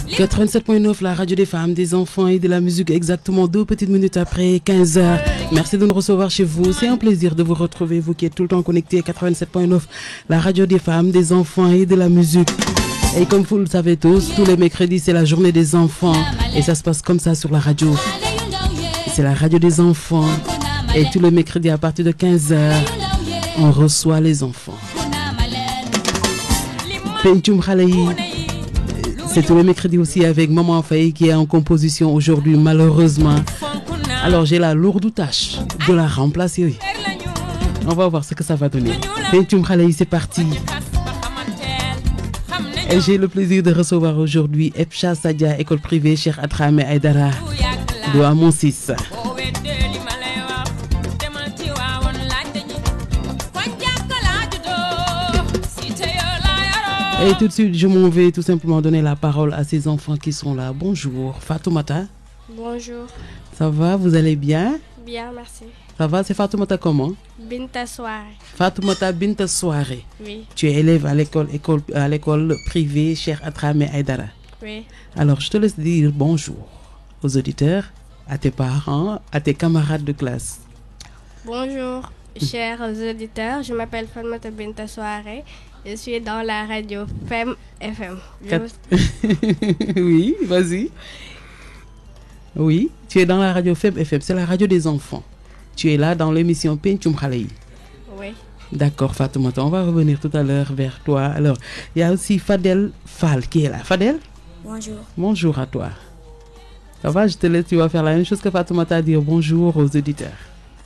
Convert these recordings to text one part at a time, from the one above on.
87.9, la radio des femmes, des enfants et de la musique, exactement 2 petites minutes après 15h. Merci de nous recevoir chez vous. C'est un plaisir de vous retrouver, vous qui êtes tout le temps connectés à 87.9, la radio des femmes, des enfants et de la musique. Et comme vous le savez tous les mercredis, c'est la journée des enfants. Et ça se passe comme ça sur la radio. C'est la radio des enfants. Et tous les mercredis à partir de 15h, on reçoit les enfants. Penchum Khalayi. C'est tous les mercredis aussi avec Maman Faye qui est en composition aujourd'hui, malheureusement. Alors j'ai la lourde tâche de la remplacer. On va voir ce que ça va donner. Penchum Khalayi, c'est parti. Et j'ai le plaisir de recevoir aujourd'hui Epcha Sadia, école privée Cheikh Adrame Aïdara de Amon 6. Et tout de suite, je m'en vais tout simplement donner la parole à ces enfants qui sont là. Bonjour, Fatoumata. Bonjour. Ça va, vous allez bien? Bien, merci. Ça va, c'est Fatoumata comment? Binta Soare. Fatoumata Binta Soare. Oui. Tu es élève à l'école privée Cheikh Adrame Aïdara. Oui. Alors, je te laisse dire bonjour aux auditeurs, à tes parents, à tes camarades de classe. Bonjour, chers auditeurs. Je m'appelle Fatoumata Binta Soare. Je suis dans la radio FEM FM. Oui, vas-y. Oui, tu es dans la radio FEM FM, c'est la radio des enfants. Tu es là dans l'émission Penchum Khalayi. Oui. D'accord, Fatoumata, on va revenir tout à l'heure vers toi. Alors, il y a aussi Fadel Fall qui est là. Fadel? Bonjour. Bonjour à toi. Ça va, je te laisse, tu vas faire la même chose que Fatoumata, dire bonjour aux auditeurs.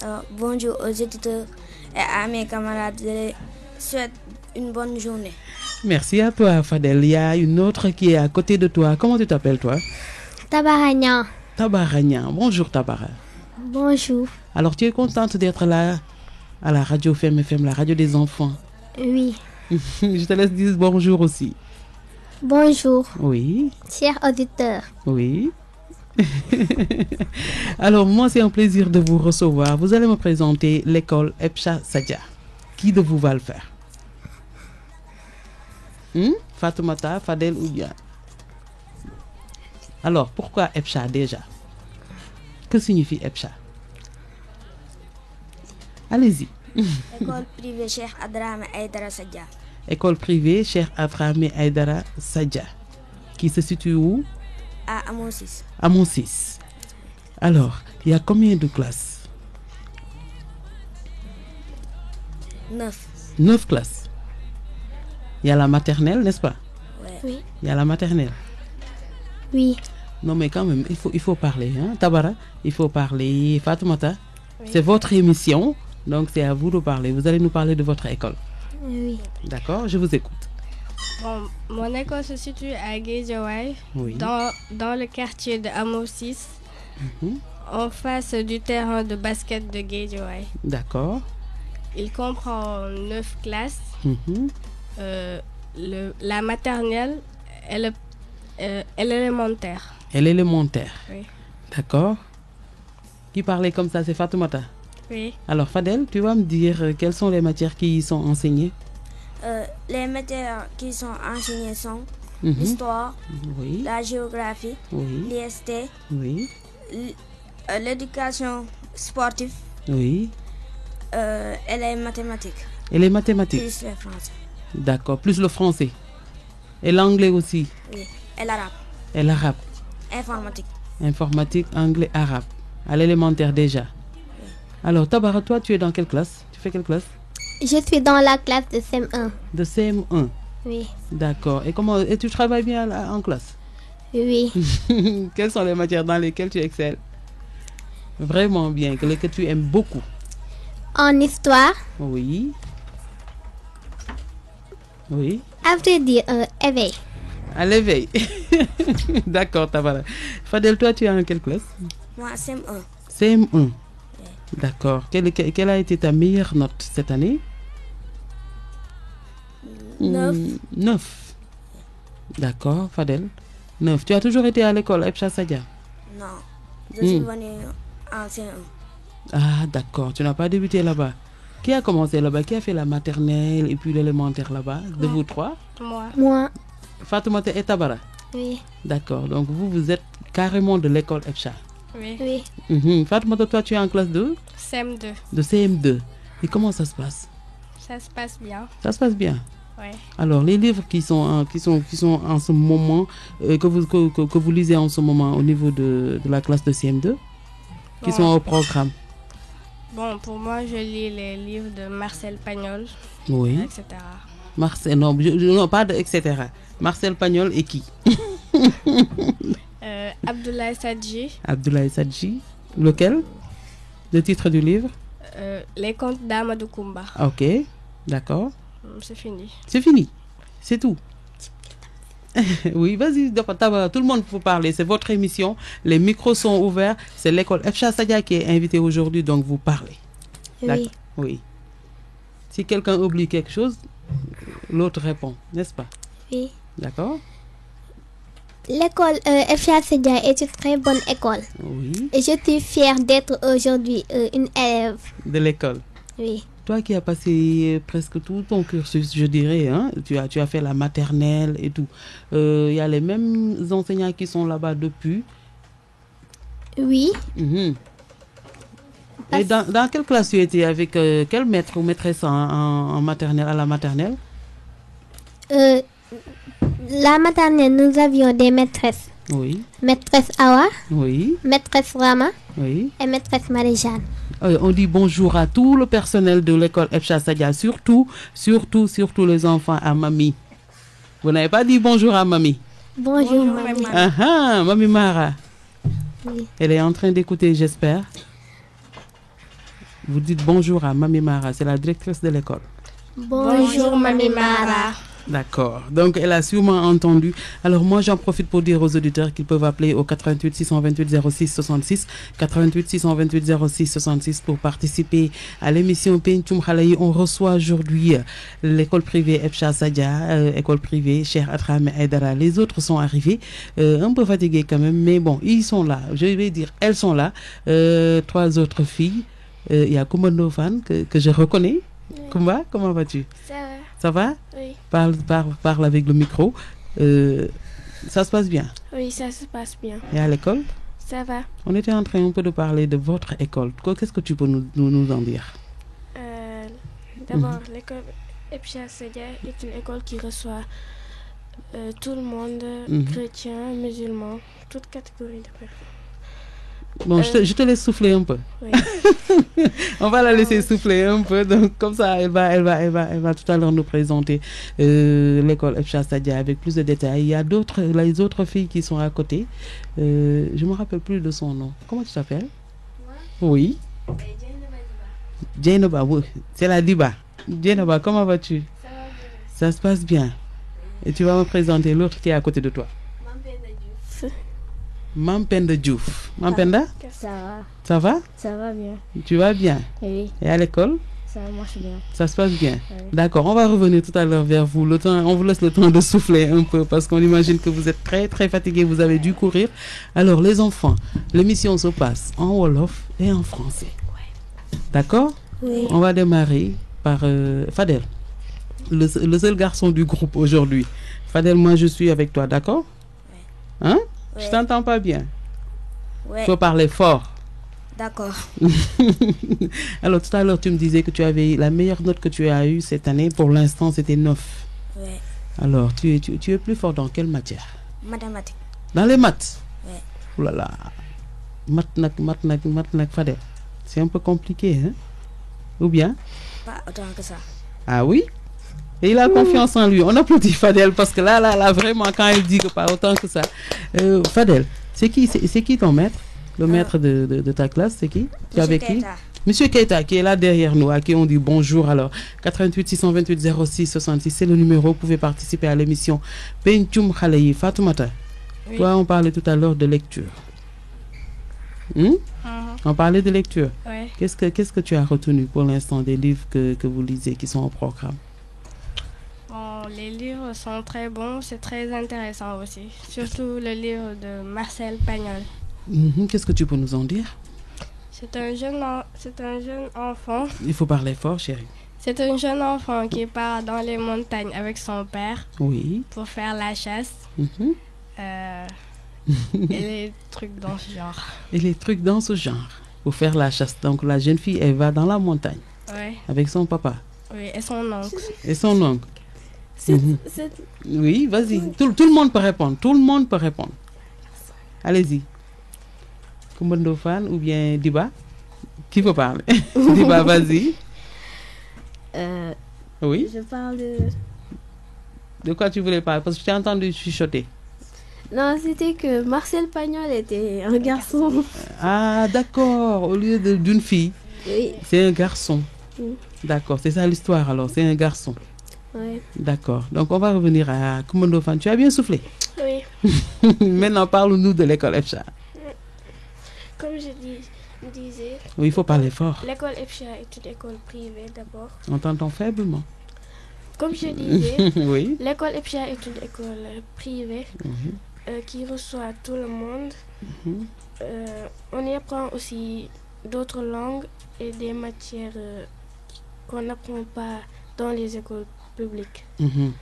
Alors, bonjour aux auditeurs et à mes camarades. Je souhaite une bonne journée. Merci à toi, Fadel. Il y a une autre qui est à côté de toi. Comment tu t'appelles, toi? Tabaragnan. Tabaragnan. Bonjour, Tabara. Bonjour. Alors, tu es contente d'être là à la radio FEM FM, la radio des enfants? Oui. Je te laisse dire bonjour aussi. Bonjour. Oui. Chers auditeurs. Oui. Alors, moi, c'est un plaisir de vous recevoir. Vous allez me présenter l'école Epcha Sadia. Qui de vous va le faire? Fatoumata, Fadel ou bien? Alors, pourquoi Epcha déjà? Que signifie Epcha? Allez-y. École privée Cheikh Adrame Aïdara Sadia. École privée Cheikh Adrame Aïdara Sadia. Qui se situe où? À Amon 6. Amon 6. Alors, il y a combien de classes? 9. 9 classes. Il y a la maternelle, n'est-ce pas? Ouais. Oui. Il y a la maternelle. Oui. Non, mais quand même, il faut parler. Hein? Tabara, il faut parler. Fatoumata, Oui. c'est votre émission, donc c'est à vous de parler. Vous allez nous parler de votre école. Oui. D'accord? Je vous écoute. Bon, mon école se situe à Guédiawaye, Oui. dans le quartier de Amon 6, en face du terrain de basket de Guédiawaye. D'accord. Il comprend 9 classes. Mhm. La maternelle et l'élémentaire. Et l'élémentaire. Oui. D'accord. Qui parlait comme ça, c'est Fatoumata. Oui. Alors, Fadel, tu vas me dire quelles sont les matières qui y sont enseignées? Les matières qui sont enseignées sont Mhm. l'histoire, Oui. la géographie, Oui. l'IST, Oui. l'éducation sportive Oui. et les mathématiques. Et les mathématiques? Plus le français. D'accord. Plus le français. Et l'anglais aussi? Oui. Et l'arabe. Et l'arabe? Informatique. Informatique, anglais, arabe. À l'élémentaire déjà. Alors, Tabara, toi, tu es dans quelle classe? Tu fais quelle classe? Je suis dans la classe de CM1. De CM1. Oui. D'accord. Et tu travailles bien en classe? Oui. Quelles sont les matières dans lesquelles tu excelles? Vraiment bien, que tu aimes beaucoup? En histoire, Oui. Oui. à vrai dire, éveil. À l'éveil. D'accord, Tabara. Fadel, toi, tu es en quelle classe? Moi, CM1. CM1. D'accord. Quelle a été ta meilleure note cette année? 9. 9. D'accord, Fadel. 9. Tu as toujours été à l'école Epcha Sadia? Non. Je suis venu en CM1. Ah, d'accord. Tu n'as pas débuté là-bas. Qui a commencé là-bas? Qui a fait la maternelle et puis l'élémentaire là-bas? De vous trois? Moi. Moi. Fatoumata et Tabara. Oui. D'accord, donc vous êtes carrément de l'école EFCHA. Oui. Oui. Fatoumata, toi tu es en classe de CM2. CM2. Et comment ça se passe? Ça se passe bien. Ça se passe bien. Oui. Alors, les livres qui sont en ce moment, que vous lisez en ce moment au niveau de la classe de CM2, qui Bon. sont au programme. Bon, pour moi, je lis les livres de Marcel Pagnol, Oui. etc. Marcel, non, non, pas de etc. Marcel Pagnol et qui? Abdoulaye Sadji, Abdoulaye Sadji. Lequel? Le titre du livre? Les contes d'Amadou Koumba. Ok, d'accord. C'est fini. C'est fini. C'est tout. Oui, vas-y, tout le monde peut parler. C'est votre émission. Les micros sont ouverts. C'est l'école EFCHA Sadia qui est invitée aujourd'hui, donc vous parlez. Oui. Oui. Si quelqu'un oublie quelque chose, l'autre répond, n'est-ce pas? Oui. D'accord? L'école EFCHA Sadia est une très bonne école. Oui. Et je suis fière d'être aujourd'hui une élève. De l'école. Oui. Toi qui as passé presque tout ton cursus, je dirais, hein, tu as fait la maternelle et tout. Il y a les mêmes enseignants qui sont là-bas depuis. Oui. Mhm. Et dans quelle classe tu étais avec quel maître ou maîtresse en maternelle, à la maternelle? La maternelle, nous avions des maîtresses. Oui. Maîtresse Awa, Oui. maîtresse Rama Oui. et maîtresse Marie-Jeanne. On dit bonjour à tout le personnel de l'école EFCHA Sadia, surtout les enfants à Mamie. Vous n'avez pas dit bonjour à Mamie? Bonjour, Bonjour, mamie. maman. Ah ah, Mamie Mara. Oui. Elle est en train d'écouter, j'espère. Vous dites bonjour à Mamie Mara, c'est la directrice de l'école. Bonjour, mamie Mara. D'accord. Donc, elle a sûrement entendu. Alors, moi, j'en profite pour dire aux auditeurs qu'ils peuvent appeler au 88 628 06 66, 88 628 06 66 pour participer à l'émission Pencum Khalayi. On reçoit aujourd'hui l'école privée EFCHA Sadia, école privée Cheikh Atrame Aïdara. Les autres sont arrivés, un peu fatigués quand même, mais bon, ils sont là. Je vais dire, elles sont là. 3 autres filles. Il y a Koumba Ndofane que je reconnais. Koumba, comment vas-tu? Ça va? Ça va? Oui. Parle avec le micro. Ça se passe bien? Oui, ça se passe bien. Et à l'école? Ça va. On était en train un peu de parler de votre école. Qu'est-ce que tu peux nous en dire? D'abord, l'école EFCHA Sadia est une école qui reçoit tout le monde, chrétiens, musulmans, toutes catégories de personnes. Bon, je te laisse souffler un peu. Oui. On va la laisser souffler un peu. Donc, comme ça, elle va tout à l'heure nous présenter l'école EFCHA Sadia avec plus de détails. Il y a les autres filles qui sont à côté. Je ne me rappelle plus de son nom. Comment tu t'appelles? Moi? Oui. Djainaba, oui. C'est la Diba. Djainaba, comment vas-tu? Ça va bien. Ça se passe bien. Et tu vas me présenter l'autre qui est à côté de toi. Mampenda Diouf. Mampenda? Ça va. Ça va? Ça va bien. Tu vas bien? Oui, Et à l'école? ça marche bien. Ça se passe bien? Oui. D'accord, on va revenir tout à l'heure vers vous. On vous laisse le temps de souffler un peu parce qu'on imagine que vous êtes très très fatigués, vous avez dû courir. Alors les enfants, l'émission se passe en Wolof et en français. D'accord? Oui. On va démarrer par Fadel, le seul garçon du groupe aujourd'hui. Fadel, moi je suis avec toi, d'accord? Hein? Ouais. Je t'entends pas bien. Ouais. Il faut parler fort. D'accord. Alors tout à l'heure tu me disais que tu avais la meilleure note que tu as eue cette année. Pour l'instant c'était 9. Ouais. Alors tu es plus fort dans quelle matière? Mathématiques. Dans les maths? Ouais. Ouh là là. Maths, Fadel. C'est un peu compliqué, hein? Ou bien? Pas autant que ça. Ah oui? Et il a confiance en lui. On applaudit Fadel parce que là, vraiment, quand il dit que pas autant que ça. Fadel, c'est qui ton maître? Le maître de ta classe, c'est qui? Tu es avec qui? Monsieur Keita, qui est là derrière nous, à qui on dit bonjour. Alors, 88 628 06 66, c'est le numéro. Vous pouvez participer à l'émission Pencum Khalayi. Fatoumata, Oui. toi, on parlait tout à l'heure de lecture. On parlait de lecture. Ouais. Qu'est-ce que tu as retenu pour l'instant des livres que vous lisez, qui sont au programme? Bon, les livres sont très bons, c'est très intéressant aussi. Surtout le livre de Marcel Pagnol. Qu'est-ce que tu peux nous en dire? C'est un jeune enfant. Il faut parler fort, chérie. C'est un jeune enfant qui part dans les montagnes avec son père Oui. pour faire la chasse. Mhm. Et les trucs dans ce genre. Et les trucs dans ce genre. Pour faire la chasse. Donc la jeune fille, elle va dans la montagne. Ouais. Avec son papa. Oui, et son oncle. Et son oncle. Oui, vas-y. Tout le monde peut répondre. Tout le monde peut répondre. Allez-y. Coumba Ndoffane ou bien Diba? Qui peut parler? Diba, vas-y. Oui. Je parle de... De quoi tu voulais parler? Parce que je t'ai entendu chuchoter. Non, c'était que Marcel Pagnol était un garçon. Ah, d'accord. Au lieu d'une fille, Oui. c'est un garçon. Mm. D'accord, c'est ça l'histoire alors. C'est un garçon. Ouais. D'accord. Donc, on va revenir à Coumba Ndoffane. Tu as bien soufflé? Oui. Maintenant, parle-nous de l'école EFCHA. Comme je disais, Oui, il faut parler fort. l'école EFCHA est une école privée d'abord. On t'entend faiblement. Comme je disais, Oui. l'école EFCHA est une école privée Mhm. qui reçoit tout le monde. Mhm. On y apprend aussi d'autres langues et des matières qu'on n'apprend pas dans les écoles publiques. Mhm.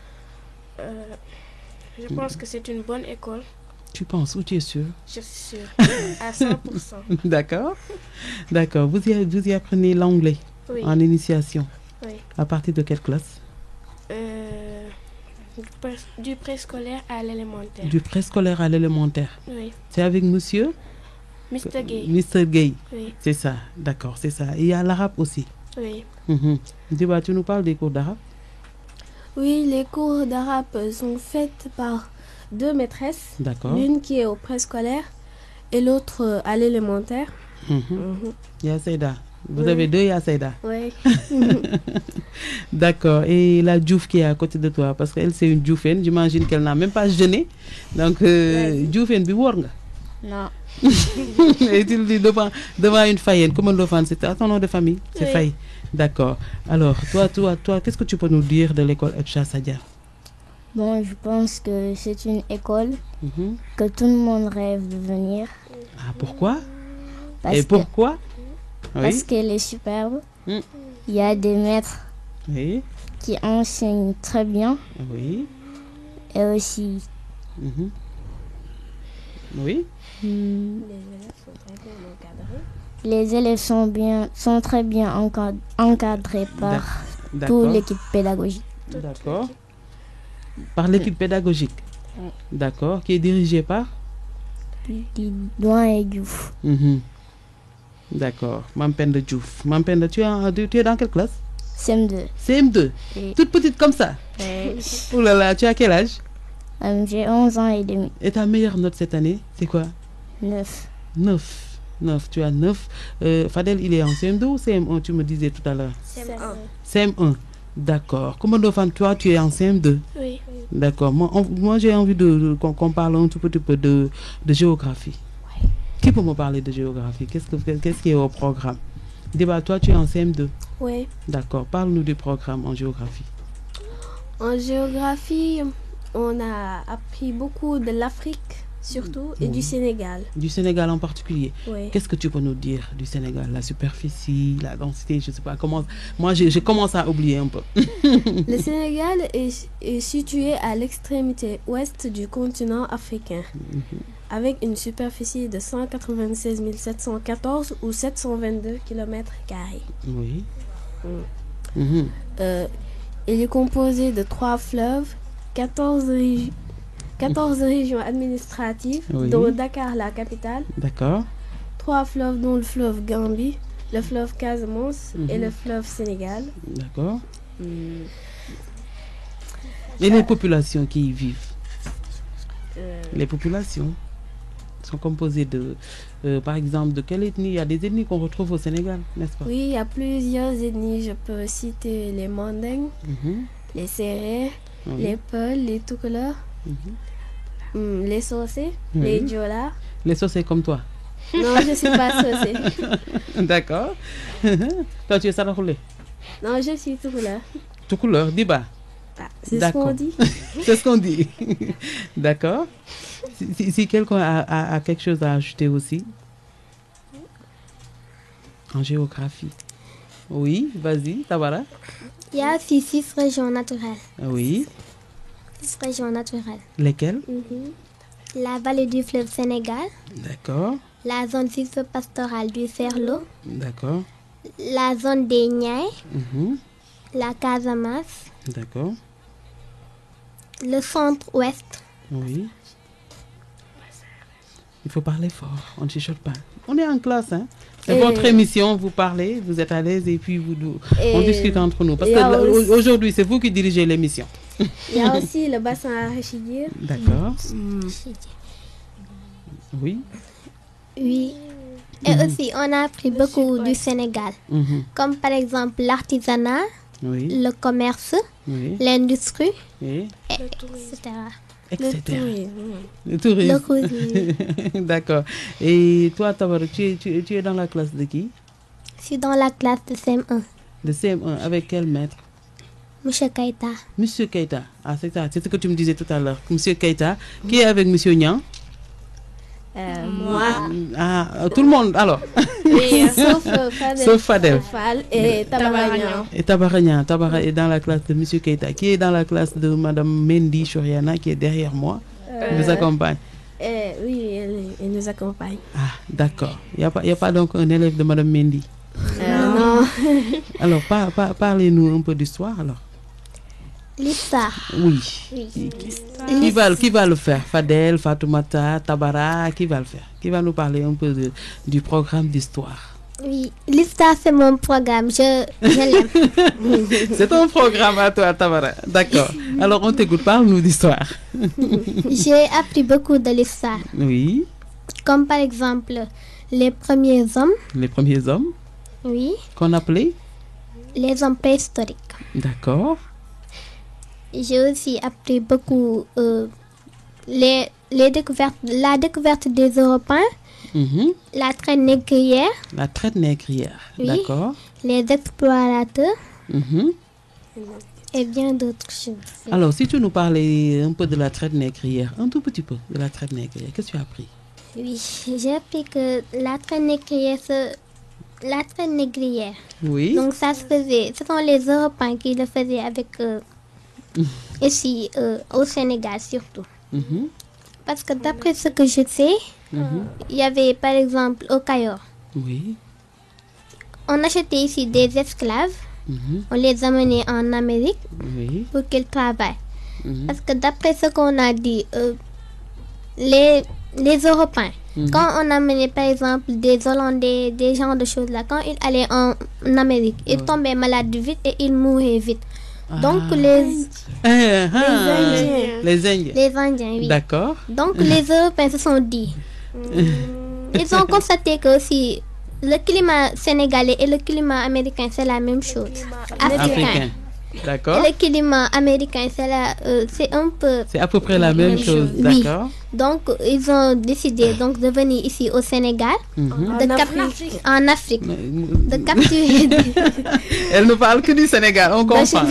Je pense que c'est une bonne école. Tu penses? Où tu es sûr? Je suis sûre, à 100%. D'accord. D'accord. Vous y apprenez l'anglais Oui, en initiation. oui. À partir de quelle classe? Du préscolaire à l'élémentaire. Du préscolaire à l'élémentaire. Oui, C'est avec monsieur? Mr. Gay. Mr. Gay. Oui, C'est ça. D'accord, c'est ça. Et il y a l'arabe aussi. oui. Mhm. Diba, tu nous parles des cours d'arabe? Oui, les cours d'arabe sont faits par 2 maîtresses. D'accord. L'une qui est au préscolaire et l'autre à l'élémentaire. Mhm. Yaseida. Vous Oui. avez 2 Yaseida. Oui. D'accord. Et la Diouf qui est à côté de toi, parce qu'elle c'est une Dioufène, j'imagine qu'elle n'a même pas jeûné. Donc, Dioufène, bi woor nga? Non. Et tu le dis devant une Fayenne. Comment Ndoffane, c'est ton nom de famille? C'est Oui. Faye. D'accord. Alors, toi, qu'est-ce que tu peux nous dire de l'école EFCHA, Sadia? Bon, je pense que c'est une école Mhm. que tout le monde rêve de venir. Ah, pourquoi? Parce Et que- pourquoi? Parce Oui. qu'elle est superbe. Mm. Il y a des maîtres Oui. qui enseignent très bien. Oui. Et aussi, Mhm. Oui. les élèves sont très bien encadrés par toute D'accord. l'équipe pédagogique. D'accord. Par l'équipe pédagogique. D'accord. Qui est dirigée par? Douane et Diouf. Mhm. D'accord. Mampenda Diouf. Mampenda, tu es dans quelle classe? CM2. CM2. Oui. Toute petite comme ça. Ouh là là, tu as quel âge? J'ai 11 ans et demi. Et ta meilleure note cette année, c'est quoi? 9. 9. 9. Tu as 9. Fadel, il est en CM2 ou CM1, tu me disais tout à l'heure? CM1. CM1. D'accord. Comment Ndoffane, toi, tu es en CM2? Oui. D'accord. Moi j'ai envie qu'on parle un tout petit peu de géographie. Qui peut me parler de géographie? Qu'est-ce qui est au programme? Diba, toi, tu es en CM2. Oui. D'accord. Parle-nous du programme en géographie. En géographie, on a appris beaucoup de l'Afrique, surtout, et du Sénégal. Du Sénégal en particulier. Oui. Qu'est-ce que tu peux nous dire du Sénégal? La superficie, la densité, je ne sais pas comment. Moi, je commence à oublier un peu. Le Sénégal est situé à l'extrémité ouest du continent africain, avec une superficie de 196 714 ou 722 km². Oui. Il est composé de 3 fleuves, 14 régions administratives, Oui. dont Dakar, la capitale, D'accord. 3 fleuves dont le fleuve Gambie, le fleuve Casamance et le fleuve Sénégal. D'accord. Et les populations qui y vivent? Les populations sont composées de, par exemple, de quelle ethnie? Il y a des ethnies qu'on retrouve au Sénégal, n'est-ce pas? Oui, il y a plusieurs ethnies. Je peux citer les Mandingues, Mhm. les Sérères, Oui. les Peuls, les Toucouleurs, les Socé, Oui. les Diola. Les Socé comme toi. Non, je ne suis pas Socé. D'accord. Toi, tu es Sarahoulé. Non, je suis Toucouleur. Tout couleur, Diba. Ah, c'est ce D'accord. qu'on dit. C'est ce qu'on dit. D'accord. Si quelqu'un a quelque chose à ajouter aussi en géographie. Oui, vas-y, Tabara. Il y a aussi 6 régions naturelles. Oui. 6 régions naturelles. Lesquelles? La vallée du fleuve Sénégal. D'accord. La zone sylvopastorale du Ferlo. D'accord. La zone des Niayes. Mhm. La Casamance. D'accord. Le centre-ouest. Oui. Il faut parler fort, on ne chuchote pas. On est en classe, hein. C'est votre émission, vous parlez, vous êtes à l'aise et puis on discute entre nous. Parce que aujourd'hui, c'est vous qui dirigez l'émission. Il y a aussi le bassin arachidier. D'accord. Oui. Oui. Et aussi, on a appris beaucoup du Sénégal. Comme par exemple l'artisanat, le commerce, l'industrie, etc. Le tourisme. D'accord. Et toi, Tabara, tu es dans la classe de qui? Je suis dans la classe de CM1. De CM1, avec quel maître? Monsieur Keita. Monsieur Keita. Ah, c'est ça, c'est ce que tu me disais tout à l'heure. Monsieur Keita, qui est avec Monsieur Niang? Moi. Ah, tout le monde, alors. Sauf Fadel. Et Tabaragnan. Et Tabaragnan. Tabara est dans la classe de Monsieur Keita, qui est dans la classe de Madame Mendy Choriana, qui est derrière moi. Elle nous accompagne. Oui, elle nous accompagne. Ah, d'accord. Il n'y a pas donc un élève de Madame Mendy? Non. Alors, parlez-nous un peu d'histoire, alors. L'histoire. Oui. Qui va le faire? Fadel, Fatoumata, Tabara, qui va le faire? Qui va nous parler un peu du programme d'histoire? Oui, l'histoire c'est mon programme, je l'aime. C'est ton programme à toi, Tabara. D'accord. Alors on t'écoute, parle-nous d'histoire. J'ai appris beaucoup de l'histoire. Oui. Comme par exemple les premiers hommes. Les premiers hommes? Oui. Qu'on appelait? Les hommes préhistoriques. D'accord. J'ai aussi appris beaucoup la découverte des Européens, la traite négrière. La traite négrière, oui, d'accord. Les explorateurs et bien d'autres choses. Alors, si tu nous parlais un peu de la traite négrière, un tout petit peu de la traite négrière, qu'est-ce que tu as appris? Oui, j'ai appris que la traite négrière, oui. Donc ça se faisait, ce sont les Européens qui le faisaient avec ici au Sénégal surtout. Parce que d'après ce que je sais, il y avait par exemple au Cayor. Oui. On achetait ici des esclaves, on les amenait en Amérique pour qu'ils travaillent. Parce que d'après ce qu'on a dit, les Européens, quand on amenait par exemple des Hollandais, des genres de choses là, quand ils allaient en Amérique, ils tombaient malades vite et ils mouraient vite. Donc les Indiens, oui. D'accord. Donc les Européens se sont dit, ils ont constaté que aussi le climat sénégalais et le climat américain c'est la même chose. Africain. D'accord. Et le climat américain c'est un peu. C'est à peu près la même chose, oui. D'accord. Donc ils ont décidé donc de venir ici au Sénégal, en Afrique, de capturer. Elle ne parle que du Sénégal, on comprend.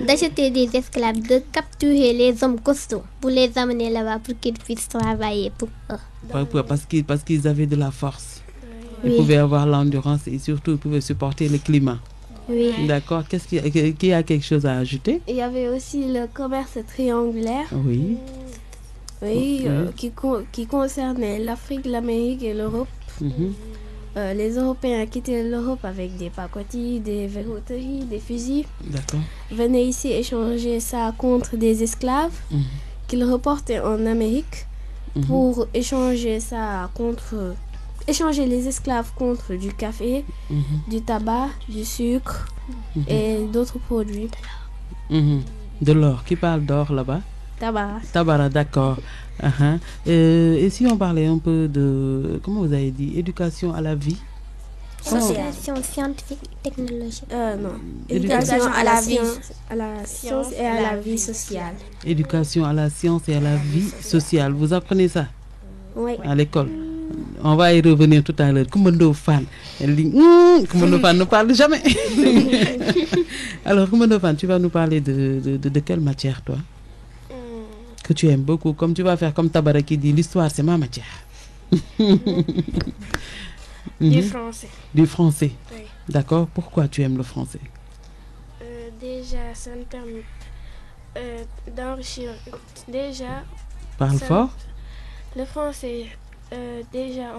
D'acheter des esclaves, de capturer les hommes costauds pour les amener là-bas pour qu'ils puissent travailler pour eux. Parce qu'ils avaient de la force. Ils pouvaient avoir l'endurance et surtout ils pouvaient supporter le climat. Oui. D'accord. Qui a quelque chose à ajouter? Il y avait aussi le commerce triangulaire. Oui. Oui, qui concernait l'Afrique, l'Amérique et l'Europe. Les Européens quittaient l'Europe avec des pacotilles, des verroteries, des fusils. D'accord. Venaient ici échanger ça contre des esclaves qu'ils reportaient en Amérique pour échanger ça contre... Échanger les esclaves contre du café, du tabac, du sucre et d'autres produits. De l'or. Qui parle d'or là-bas? Tabara, d'accord. Et si on parlait un peu de, comment vous avez dit, éducation à la vie? Éducation scientifique, technologique. Non. Éducation à la science et à la vie sociale. Éducation à la science et à la vie sociale. Vous apprenez ça? Oui. À l'école? On va y revenir tout à l'heure. Koumando Fan. Elle dit, Koumando Fan ne parle jamais. Alors, Koumando Fan, tu vas nous parler de quelle matière, toi? Que tu aimes beaucoup. Comme tu vas faire comme Tabara qui dit, l'histoire, c'est ma matière. Du français. Du français. Oui. D'accord. Pourquoi tu aimes le français? Déjà, ça me permet d'enrichir. Déjà. Parle fort. Le français, déjà,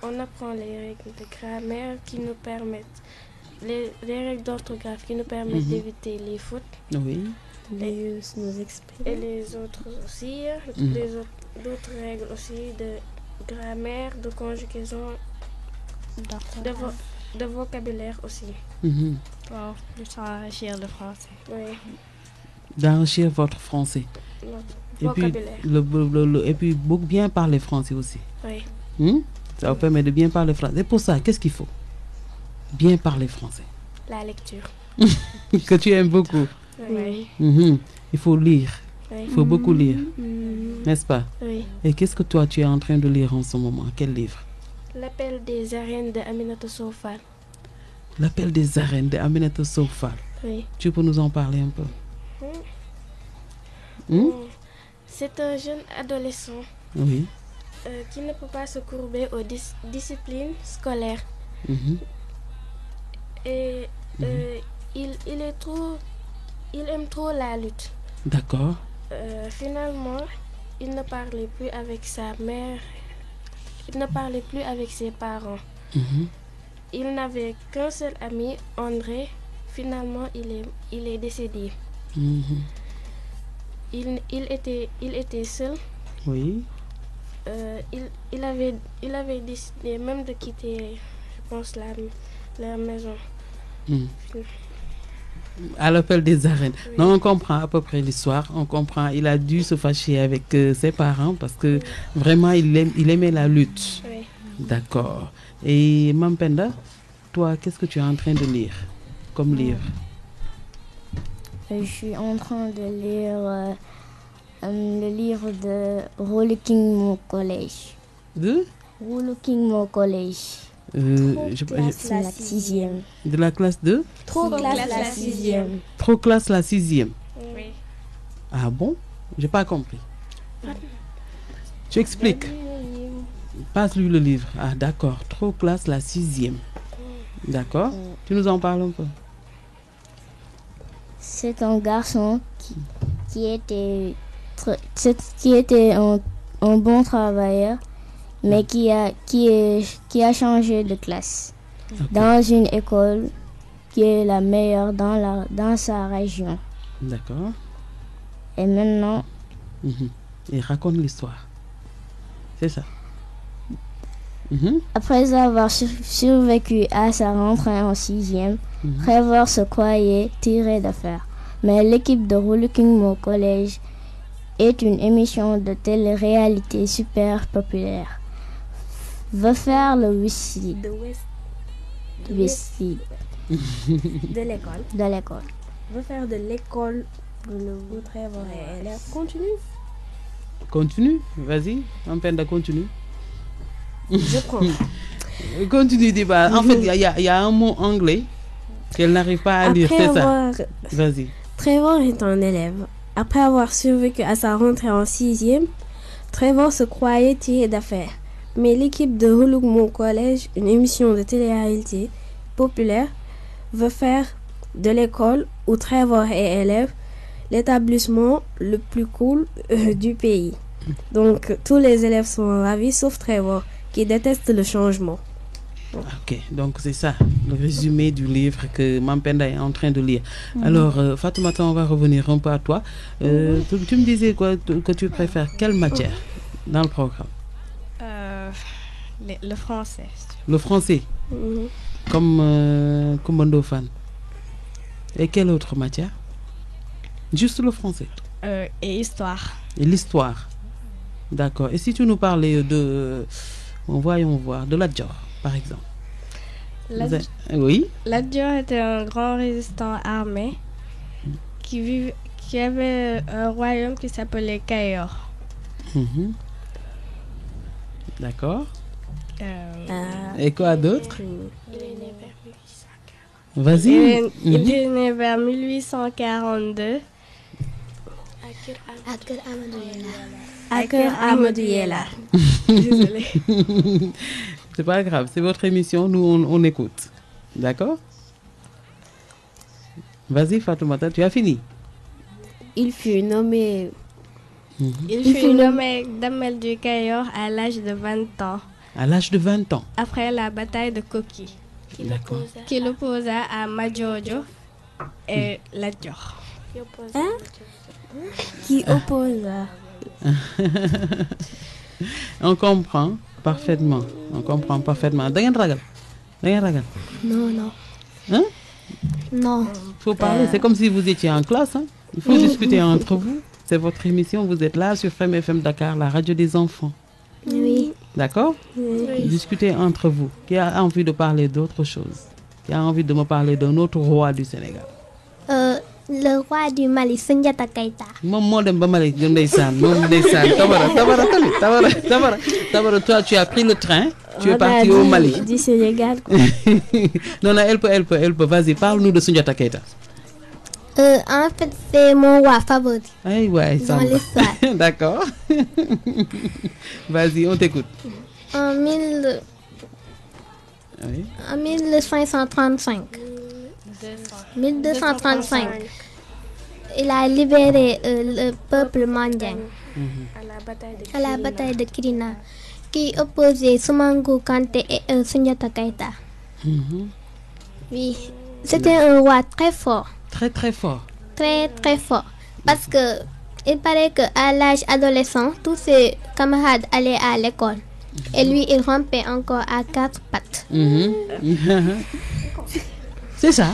on apprend les règles de grammaire qui nous permettent, les règles d'orthographe qui nous permettent d'éviter les fautes. Oui. Et nous exprimer. Et les autres aussi, d'autres règles aussi de grammaire, de conjugaison, de vocabulaire aussi. Pour plus enrichir le français. Oui. D'enrichir votre français. Vocabulaire. Et puis bien parler français aussi. Oui. Ça vous permet de bien parler français. Et pour ça, qu'est-ce qu'il faut? Bien parler français. La lecture. Que tu aimes beaucoup. Oui. Il faut lire. Oui. Il faut beaucoup lire. N'est-ce pas? Oui. Et qu'est-ce que toi, tu es en train de lire en ce moment? Quel livre? L'appel des arènes de Aminata Sow Fall. L'appel des arènes de Aminata Sow Fall. Oui. Tu peux nous en parler un peu? C'est un jeune adolescent Oui. qui ne peut pas se courber aux disciplines scolaires. Et il aime trop la lutte. D'accord. Finalement, il ne parlait plus avec sa mère. Il ne parlait plus avec ses parents. Il n'avait qu'un seul ami, André. Finalement, il est décédé. Il était seul. Oui. Il avait décidé même de quitter, je pense, la maison. À l'appel des arènes. Oui. Non, on comprend à peu près l'histoire. On comprend. Il a dû se fâcher avec ses parents parce que vraiment, il aimait la lutte. Oui. D'accord. Et Mampenda, toi, qu'est-ce que tu es en train de lire comme livre? Je suis en train de lire le livre de Rollicking Mon Collège. De Rollicking Mon Collège. Classe la 6e. De la classe de Trop classe la 6e. Trop classe la 6e. Oui. Ah bon? J'ai pas compris. Tu expliques. Passe-lui le livre. Ah d'accord. Trop classe la 6e. D'accord. Tu nous en parles un peu. C'est un garçon qui était un bon travailleur, mais qui a changé de classe dans une école qui est la meilleure dans sa région. D'accord. Et maintenant, Et raconte l'histoire. C'est ça. après avoir survécu à sa rentrée en 6e, Trevor se croyait tiré d'affaire. Mais l'équipe de Rollicking Mon Collège est une émission de télé-réalité super populaire. Veut faire le whisky De l'école. Veut faire de l'école le Trevor et élève. Continue. Vas-y. Mampenda, continue. Je prends. Continue, débat. En fait, il y a un mot anglais qu'elle n'arrive pas à lire. C'est ça. Vas-y. Trevor est un élève. Après avoir survécu à sa rentrée en 6e, Trevor se croyait tiré d'affaire. Mais l'équipe de Rollicking Mon Collège, une émission de télé-réalité populaire, veut faire de l'école où Trevor est élève l'établissement le plus cool du pays. Donc tous les élèves sont ravis sauf Trevor qui déteste le changement. Ok, donc c'est ça, le résumé du livre que Mampenda est en train de lire. Alors, Fatoumata, on va revenir un peu à toi. Tu me disais quoi, que tu préfères quelle matière dans le programme? Le français. Le français, comme Ndofane. Et quelle autre matière? Juste le français. Et histoire. Et l'histoire. D'accord. Et si tu nous parlais de... Voyons voir, de Lat Dior, par exemple. Oui. Lat Dior était un grand résistant armé qui avait un royaume qui s'appelait Cayor. D'accord. Et quoi d'autre? Vas-y. Il est né vers 1842. À cœur Amadou Yella. Désolée. C'est pas grave, c'est votre émission, nous on écoute. D'accord? Vas-y Fatoumata, tu as fini? Il fut nommé Il fut nommé Damel du Cayor à l'âge de 20 ans. À l'âge de 20 ans. Après la bataille de Koki. D'accord. Qui l'opposa à Madjojo et Lat Dior. Qui opposa. On comprend parfaitement. On comprend parfaitement. Da ngeen ragal? Da ngeen ragal? Non, non. Hein? Non. Il faut parler. C'est comme si vous étiez en classe. Hein? Il faut discuter entre vous. C'est votre émission. Vous êtes là sur Femme FM Dakar, la radio des enfants. Oui. D'accord? Oui. Discutez entre vous. Qui a envie de parler d'autre chose? Qui a envie de me parler d'un autre roi du Sénégal? Le roi du Mali, Soundiata Keïta. Tabara, toi tu as pris le train, tu es parti au Mali. Du Sénégal. Non, elle peut. Vas-y, parle-nous de Soundiata Keïta. En fait, c'est mon roi favori. Ouais, dans l'histoire. D'accord. Vas-y, on t'écoute. En 1535. 1235. Il a libéré le peuple manding à la bataille de Kirina, qui opposait Soumango Kanté et Soundiata Keïta. Oui, c'était un roi très fort. Très très fort. Très très fort. Parce que il paraît qu'à l'âge adolescent, tous ses camarades allaient à l'école. Et lui, il rampait encore à 4 pattes. C'est ça.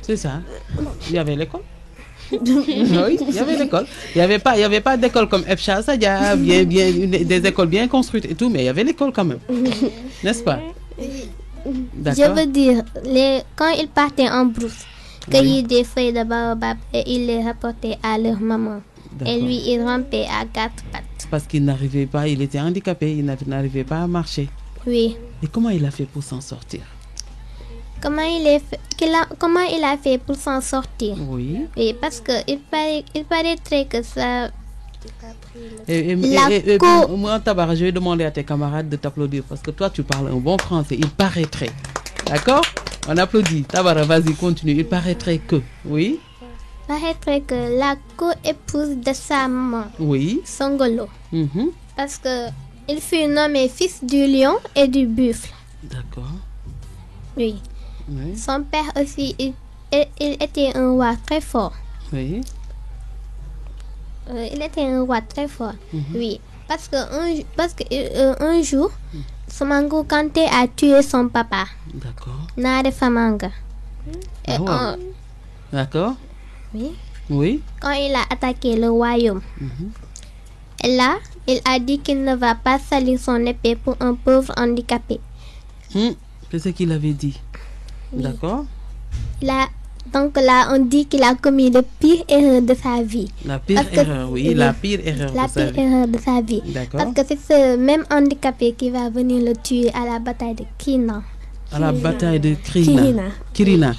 Il y avait l'école. Oui, il y avait l'école. Il y avait pas d'école comme Efcha Sadia, des écoles bien construites et tout, mais il y avait l'école quand même. N'est-ce pas? Je veux dire, quand ils partaient en brousse, cueillir des feuilles de baobab et ils les rapportaient à leur maman. Et lui, il rampait à 4 pattes. Parce qu'il n'arrivait pas, il était handicapé, il n'arrivait pas à marcher. Oui. Et comment il a fait pour s'en sortir? Comment il a fait pour s'en sortir? Oui. Oui, parce qu'il paraîtrait que ça... Moi, Tabara, je vais demander à tes camarades de t'applaudir parce que toi, tu parles un bon français. Il paraîtrait. D'accord? On applaudit. Tabara, vas-y, continue. Il paraîtrait que... Oui? Il paraîtrait que la co-épouse de sa maman, oui, Songolo, parce qu'il fut nommé fils du lion et du buffle. D'accord. Oui. Son père aussi, il était un roi très fort. Oui. Il était un roi très fort. Oui. Parce qu'un jour, Soumango Kanté a tué son papa. D'accord. Nare Famanga. D'accord. Oui. Oui. Quand il a attaqué le royaume, et là, il a dit qu'il ne va pas salir son épée pour un pauvre handicapé. C'est ce qu'il avait dit. Oui. D'accord. Donc là, on dit qu'il a commis la pire erreur de sa vie. La pire erreur, oui, la pire erreur de sa vie. D'accord. Parce que c'est ce même handicapé qui va venir le tuer à la bataille de Kirina. À la bataille de Kirina.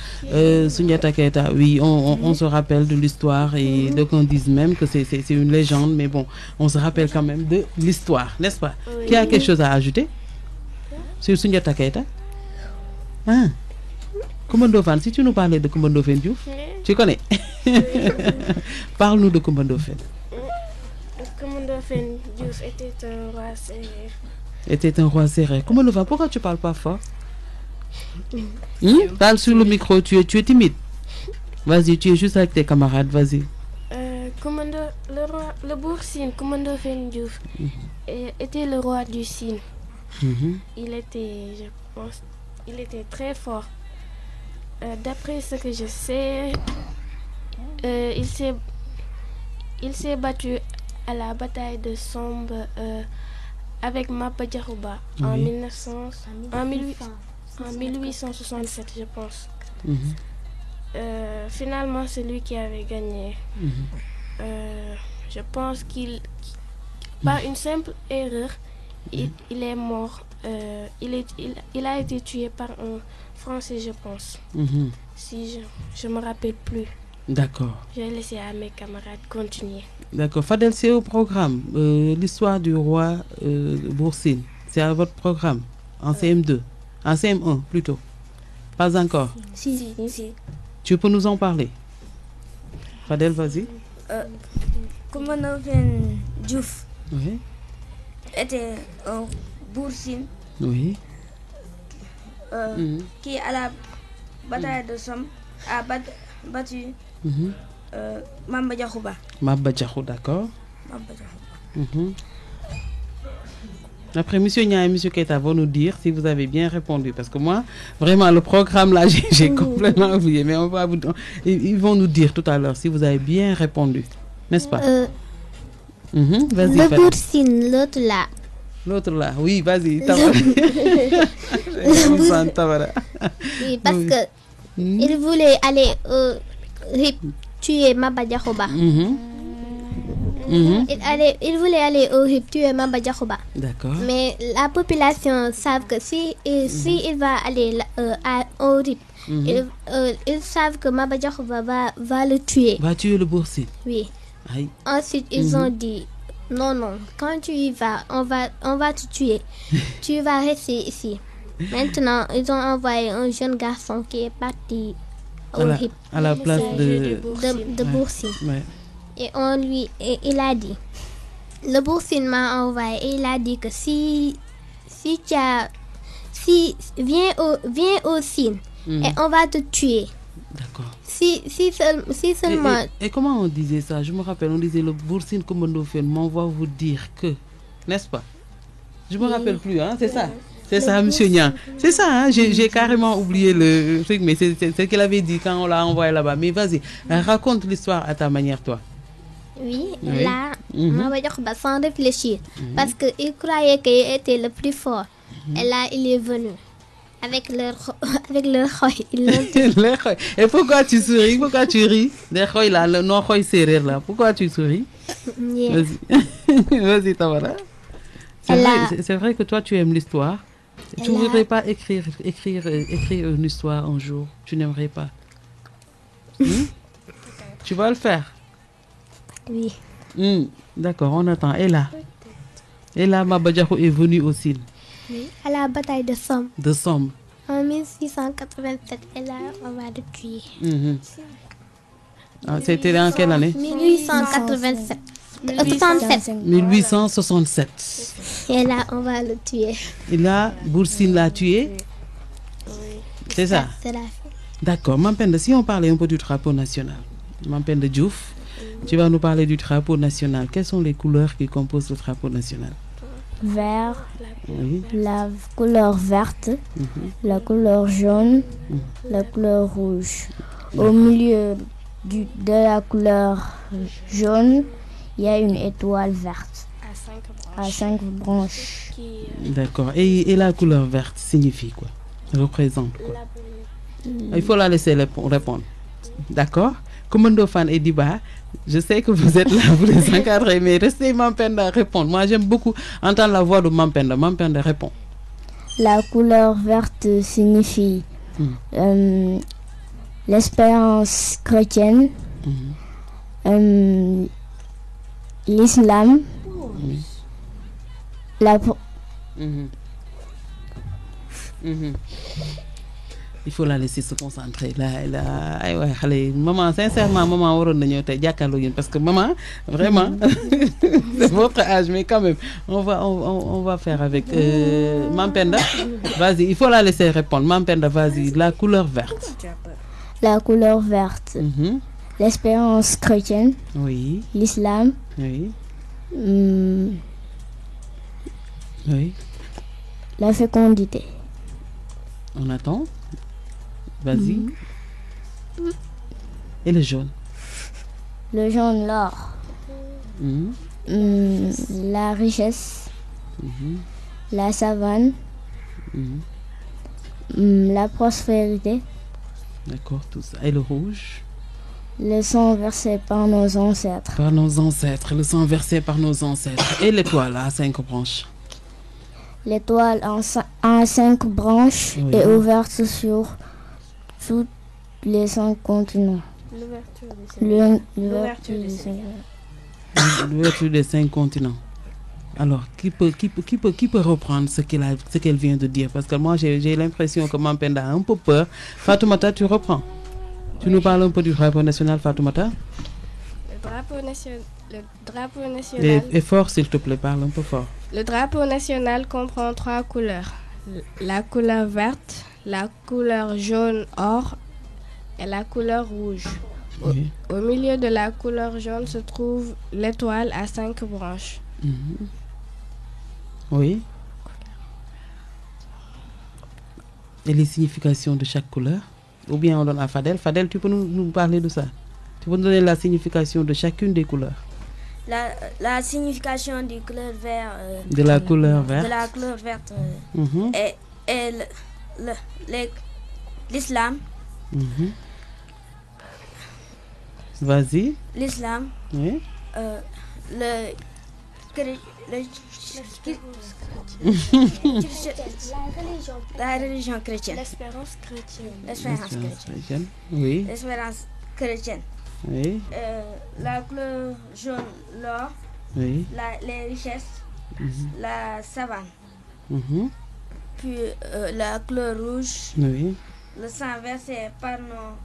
Soundiata Keïta, oui, on se rappelle de l'histoire et donc on dit même que c'est une légende, mais bon, on se rappelle quand même de l'histoire, n'est-ce pas? Oui. Qui a quelque chose à ajouter sur Soundiata Keïta? Hein? Coumba Ndoffène, si tu nous parlais de Coumba Ndoffène Diouf, tu connais? Parle-nous de Coumba Ndoffène. Coumba Ndoffène Diouf était un roi sérère. Était un roi sérère. Coumba Ndoffène, pourquoi tu parles pas fort? Parle sur le micro, tu es timide. Vas-y, tu es juste avec tes camarades, vas-y. Le bourg Sine, Coumba Ndoffène Diouf, était le roi du Sine. Il était, je pense, il était très fort. D'après ce que je sais, il s'est battu à la bataille de Sombe avec Maba Diakhouba en 1867, je pense. Finalement, c'est lui qui avait gagné. Je pense par une simple erreur, il est mort. Il a été tué par un Français, je pense. Si je me rappelle plus. D'accord. Je vais laisser à mes camarades continuer. D'accord. Fadel, c'est au programme. L'histoire du roi Boursine. C'est à votre programme. En CM2. En CM1 plutôt. Pas encore. Si. Tu peux nous en parler? Fadel, vas-y. Koumanofen Diouf Oui. était un Boursine Oui. qui, à la bataille de Somme, a battu Mamba Diakhouba. Maba Diakhou, d'accord. Mamba Diakhouba. Après, monsieur Nia et monsieur Keita vont nous dire si vous avez bien répondu. Parce que moi, vraiment, le programme là, j'ai complètement oublié. Mais ils vont nous dire tout à l'heure si vous avez bien répondu. N'est-ce pas? Vas-y, le Boursine, l'autre là. L'autre là, oui, vas-y. Oui, parce que il voulait aller tuer Maba Diakhouba. Il voulait aller au RIP tuer Maba Diakhouba. D'accord. Mais la population savent que si il va aller au RIP, ils savent que Maba Diakhouba va le tuer. Va tuer le Boursine. Oui. Aïe. Ensuite, ils ont dit non, quand tu y vas, on va te tuer. Tu vas rester ici. Maintenant, ils ont envoyé un jeune garçon qui est parti au RIP. À la place de Boursine. Ouais. Et il a dit, le Boursine m'a envoyé et il a dit que viens au Sine et on va te tuer. D'accord. Si seulement... Et comment on disait ça? Je me rappelle, on disait le Boursine Koumanofen m'envoie vous dire que, n'est-ce pas? Je me rappelle plus, hein, c'est ça? C'est ça, monsieur Nian. C'est ça, hein? J'ai carrément oublié le truc, mais c'est ce qu'il avait dit quand on l'a envoyé là-bas. Mais vas-y, raconte l'histoire à ta manière, toi. Oui. Là, Maba Diakhouba sans réfléchir, parce qu'il croyait qu'il était le plus fort. Et là, il est venu. Avec leur khoy. Et pourquoi tu souris? Pourquoi tu ris? Les khoy là, le non khoy serré là. Pourquoi tu souris? Yeah. Vas-y. Vas-y, Tamara. C'est vrai que toi, tu aimes l'histoire. Tu ne voudrais pas écrire une histoire un jour? Tu n'aimerais pas? Tu vas le faire? Oui. D'accord, on attend. Et là, Maba Diakhou est venu aussi. Oui. À la bataille de Somme. De Somme. En 1687. Et là, on va le tuer. C'était en quelle année? 1887. 1867. Et là, on va le tuer. Et là, Boursine l'a tué. C'est ça? C'est la fin. D'accord. Mampenda, si on parlait un peu du drapeau national. Mampenda Diouf, tu vas nous parler du drapeau national. Quelles sont les couleurs qui composent le drapeau national? Vert, la couleur verte, la couleur jaune, la couleur rouge. Au milieu de la couleur jaune, il y a une étoile verte à 5 branches. D'accord. Et la couleur verte signifie quoi? Représente quoi? Il faut la laisser répondre. D'accord? Commando Fan et Diba, je sais que vous êtes là, vous les encadrez, mais restez Mampenda répondre. Moi, j'aime beaucoup entendre la voix de Mampenda. Mampenda répond. La couleur verte signifie l'espérance chrétienne, l'islam, Il faut la laisser se concentrer. Maman, sincèrement, maman, parce que maman, vraiment, c'est votre âge, mais quand même, on va faire avec Mampenda. Vas-y, il faut la laisser répondre. Mampenda, vas-y, la couleur verte. La couleur verte. L'espérance chrétienne. Oui. L'islam. Oui. Oui. La fécondité. On attend. Vas-y. Et le jaune? Le jaune, l'or. La richesse. La savane. La prospérité. D'accord, tout ça. Et le rouge? Le sang versé par nos ancêtres. Par nos ancêtres. Le sang versé par nos ancêtres. Et l'étoile à 5 branches? L'étoile a 5 branches et ouverte sur tous les 5 continents. L'ouverture des 5 continents. Alors, qui peut reprendre ce qu'elle vient de dire? Parce que moi, j'ai l'impression que Mampenda a un peu peur. Fatoumata, tu reprends. Tu nous parles un peu du drapeau national, Fatoumata? Le drapeau national, Le drapeau national. Et fort, s'il te plaît, parle un peu fort. Le drapeau national comprend 3 couleurs. La couleur verte, la couleur jaune or et la couleur rouge. Oui. Au milieu de la couleur jaune se trouve l'étoile à 5 branches. Oui. Et les significations de chaque couleur? Ou bien on donne à Fadel. Fadel, tu peux nous parler de ça? Tu peux nous donner la signification de chacune des couleurs? La signification du couleur vert. De la couleur verte. De la couleur verte. Et l'islam. Vas-y. L'islam. Oui. La religion chrétienne. L'espérance chrétienne. L'espérance chrétienne. Oui. L'espérance chrétienne. Oui. La couleur jaune, l'or. Oui. Les richesses. La savane. Puis la couleur rouge. Oui. Le sang versé par nos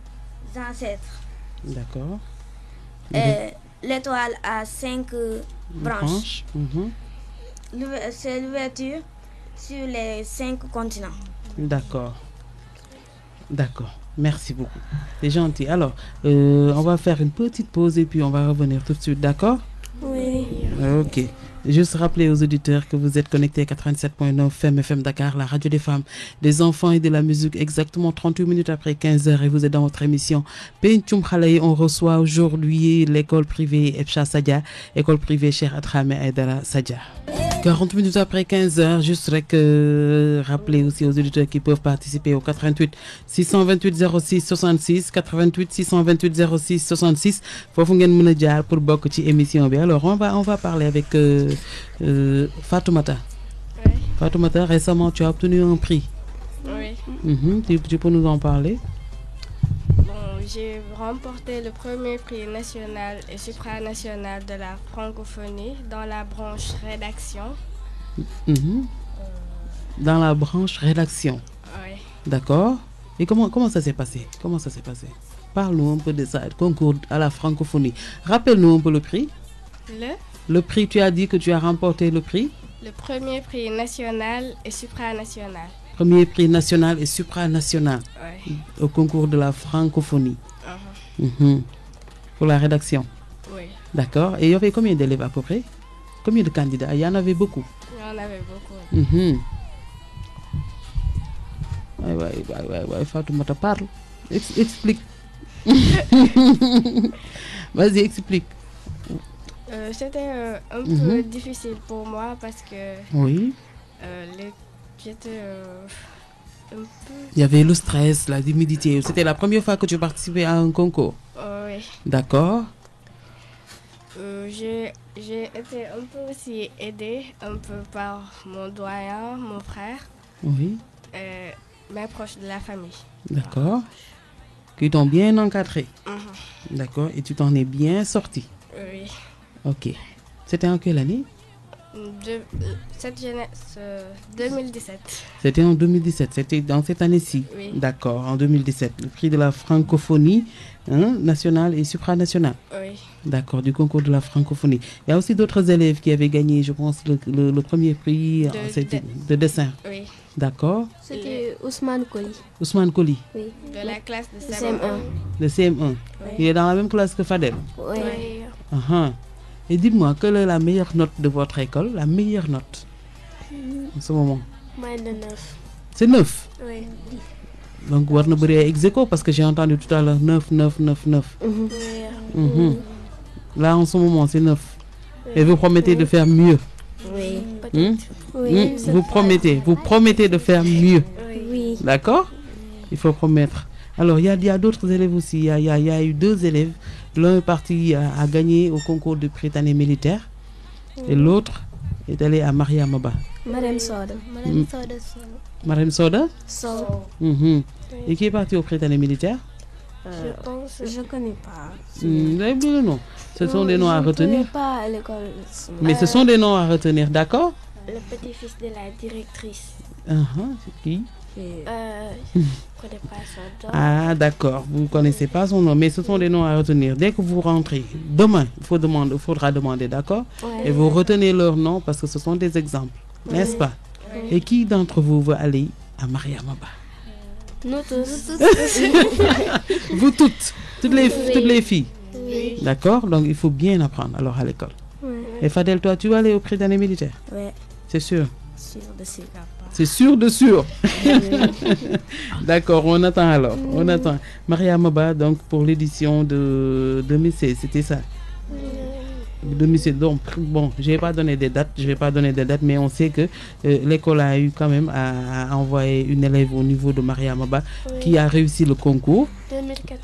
ancêtres. D'accord. L'étoile a 5 branches. C'est l'ouverture sur les 5 continents. D'accord. D'accord. Merci beaucoup. C'est gentil. Alors, on va faire une petite pause et puis on va revenir tout de suite. D'accord? Oui. Ok. Juste rappeler aux auditeurs que vous êtes connectés à 87.9 FM Dakar, la radio des femmes, des enfants et de la musique, exactement 38 minutes après 15h, et vous êtes dans votre émission Pencum Khalaye. On reçoit aujourd'hui l'école privée Ebcha Sadia, école privée Cheikh Adrame Aïdara Sadia. 40 minutes après 15h, juste rappeler aussi aux auditeurs qui peuvent participer au 88 628 06 66, 88 628 06 66. Fofu ngeen mëna jaar pour bokk ci émission bi. Alors on va parler avec Fatoumata. Oui. Fatoumata, récemment tu as obtenu un prix. Oui. Tu peux nous en parler? Bon, j'ai remporté le premier prix national et supranational de la francophonie dans la branche rédaction. Dans la branche rédaction. Oui. D'accord. Et comment ça s'est passé? Parle-nous un peu de ça, concours à la francophonie. Rappelle-nous un peu le prix. Le prix, tu as dit que tu as remporté le prix? Le premier prix national et supranational. Premier prix national et supranational. Oui. Au concours de la francophonie. Pour la rédaction. Oui. D'accord. Et il y avait combien d'élèves à peu près? Combien de candidats? Il y en avait beaucoup. Il y en avait beaucoup. Ouais, Fatoumata, parle. Explique. Vas-y, explique. C'était un peu difficile pour moi parce que oui. J'étais un peu... Il y avait le stress, la timidité. C'était la première fois que tu participais à un concours? Oui. D'accord. J'ai été un peu aussi aidée un peu par mon doyen, mon frère. Oui. Et mes proches de la famille. D'accord. Qui t'ont bien encadré. D'accord. Et tu t'en es bien sorti. Oui. Ok. C'était en quelle année? Cette jeunesse 2017. C'était en 2017. C'était dans cette année-ci. Oui. D'accord. En 2017. Le prix de la francophonie nationale et supranationale. Oui. D'accord. Du concours de la francophonie. Il y a aussi d'autres élèves qui avaient gagné, je pense, le premier prix de dessin. Oui. D'accord. C'était Ousmane Koli. Ousmane Koli. Oui. De la classe de CM1. Le CM1. Oui. Il est dans la même classe que Fadel. Oui. Et dites-moi, quelle est la meilleure note de votre école? La meilleure note en ce moment? Moins de 9. C'est 9? Oui. Donc, vous avez ex aequo parce que j'ai entendu tout à l'heure 9, 9, 9, 9. Oui. Là, en ce moment, c'est 9. Et vous promettez de faire mieux? Oui. Oui. Vous promettez de faire mieux? Oui. D'accord? Il faut promettre. Alors, il y a d'autres élèves aussi. Il y a eu 2 élèves. L'un est parti à gagner au concours de Prytanée militaire. Et l'autre est allé à Mariamaba. Madame Soda. Marème Soda? So. Et qui est parti au Prytanée militaire? Je pense. Je connais pas. Vous avez oublié le nom? Ce sont des noms à retenir. Je ne connais pas à l'école. Mais ce sont des noms à retenir, d'accord? Le petit-fils de la directrice. C'est qui? Je ne connais pas son nom. Ah, d'accord. Vous ne connaissez pas son nom, mais ce sont des noms à retenir. Dès que vous rentrez, demain, il faudra demander, d'accord? Ouais. Et vous retenez leur nom parce que ce sont des exemples, n'est-ce pas? Et qui d'entre vous veut aller à Mariamaba? Nous tous. Vous toutes les filles. Oui. D'accord? Donc il faut bien apprendre alors à l'école. Et Fadel, toi, tu vas aller au Prytanée militaire? Ouais, C'est sûr? sûr de sûr. C'est sûr de sûr. D'accord, on attend alors. On attend. Mariamaba, donc pour l'édition de 2016, c'était ça? 2016. Donc, bon, je vais pas donner des dates, mais on sait que l'école a eu quand même à envoyer une élève au niveau de Mariamaba qui a réussi le concours. 2004.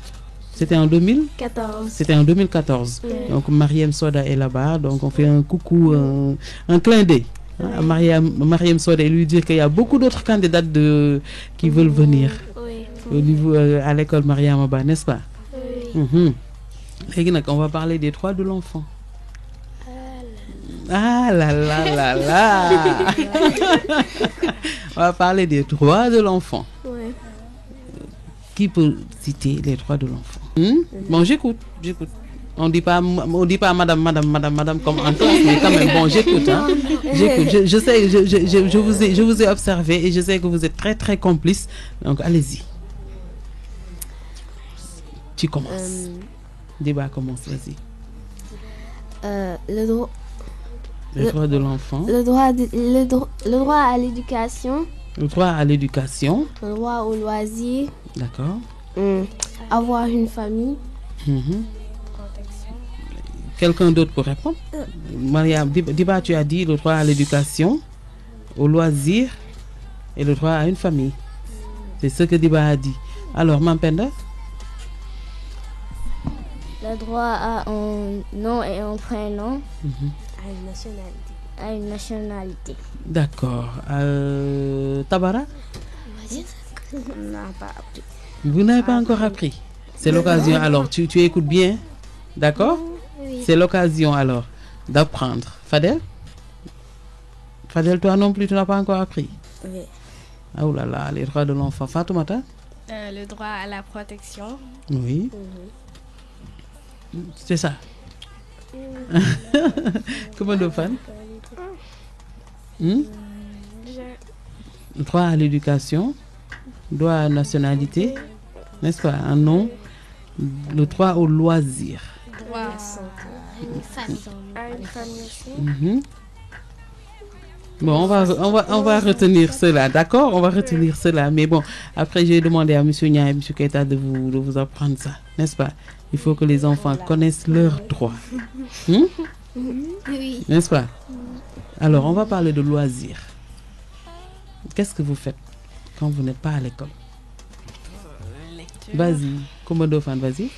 C'était en 2000? 14. C'était en 2014. Donc, Mariam Soda est là-bas. Donc, on fait un coucou, un clin d'œil à Mariam Soda et lui dire qu'il y a beaucoup d'autres candidates qui veulent venir Oui. au niveau, à l'école Mariamaba, n'est-ce pas? Oui. Léegi nag, on va parler des droits de l'enfant. Ah là là là là. On va parler des droits de l'enfant. Ouais. Qui peut citer les droits de l'enfant? Bon, j'écoute. On dit pas madame comme en classe, mais quand même, bon, j'écoute. Hein. J'écoute. Je sais, je vous ai observé et je sais que vous êtes très très complice. Donc, allez-y. Tu commences. Débat commence, vas-y. Le droit. Les droits de l'enfant. Le droit à l'éducation. Le droit à l'éducation. Le droit au loisir. D'accord. Avoir une famille. Quelqu'un d'autre pour répondre? Mariam, Diba, tu as dit le droit à l'éducation, au loisir et le droit à une famille. C'est ce que Diba a dit. Alors, Mampenda? Le droit à un nom et un prénom. À une nationalité. À une nationalité. D'accord. Tabara? On n'a pas appris. Vous n'avez pas encore appris. C'est l'occasion. Alors, tu écoutes bien. D'accord? C'est l'occasion alors d'apprendre. Fadel? Fadel, toi non plus, tu n'as pas encore appris. Oui. Ah oh là là, les droits de l'enfant. Fatoumata? Le droit à la protection. Oui. C'est ça. Comment de fan? Droit à l'éducation, droit à la nationalité, n'est-ce pas? Un nom, le droit au loisir. Droit À une famille aussi. Bon, on va retenir cela, d'accord? On va retenir cela. Mais bon, après, j'ai demandé à M. Nia et M. Keita de vous apprendre ça, n'est-ce pas? Il faut que les enfants connaissent leurs droits. Oui. N'est-ce pas? Alors, on va parler de loisirs. Qu'est-ce que vous faites quand vous n'êtes pas à l'école? Vas-y, Komodo Fan, vas-y.